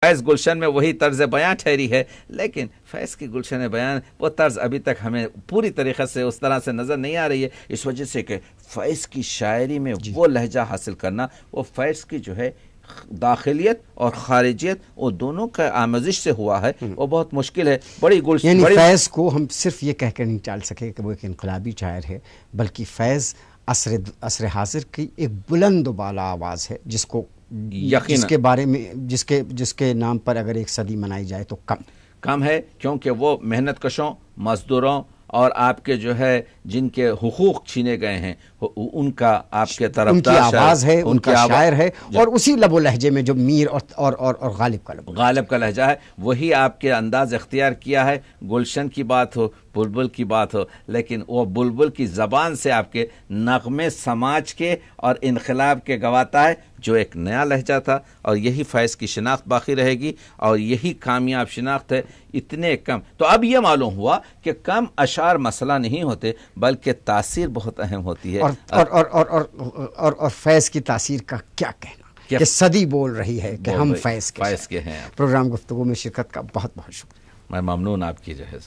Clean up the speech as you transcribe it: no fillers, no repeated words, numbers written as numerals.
فیض گلشن میں وہی طرز بیان ٹھہری ہے، لیکن فیض کی گلشن بیان وہ طرز ابھی تک ہمیں پوری طریقے سے اس طرح سے نظر نہیں آ رہی ہے، اس وجہ سے کہ فیض کی شاعری میں وہ لہجہ حاصل کرنا، وہ فیض کی جو ہے داخلیت اور خارجیت وہ دونوں کا آمیزش سے ہوا ہے، وہ بہت مشکل ہے. بڑی گلشن یعنی فیض کو ہم صرف یہ کہہ کر نہیں ٹال سکے کہ وہ ایک انقلابی شاعر ہے، بلکہ فیض عصر حاضر کی ایک بلند و بالا آواز ہے، جس کو جس کے بارے میں جس کے نام پر اگر ایک صدی منائی جائے تو کم ہے، کیونکہ وہ محنت کشوں، مزدوروں اور آپ کے جو ہے جن کے حقوق چھینے گئے ہیں ان کا آپ کے طرف ان کی آواز ہے، ان کا شاعر ہے، اور اسی لب و لہجے میں جو میر اور غالب کا لہجہ ہے وہی آپ کے انداز اختیار کیا ہے. گلشن کی بات ہو، بلبل کی بات ہو، لیکن وہ بلبل کی زبان سے آپ کے نغمے سماج کے اور انقلاب کے گواتا ہے، جو ایک نیا لہجہ تھا، اور یہی فیض کی شناخت باقی رہے گی اور یہی کامیاب شناخت ہے. اتنے کم تو اب یہ معلوم ہوا کہ کم اشعار مسئلہ نہیں ہوتے، بلکہ تاثیر بہت اہم ہوتی ہے. اور فیض کی تاثیر کا کیا کہنا کہ صدی بول رہی ہے کہ ہم فیض کے ہیں. پروگرام گفتگو میں شرکت کا بہت بہت شکریہ. میں ممنون آپ کی جو ہے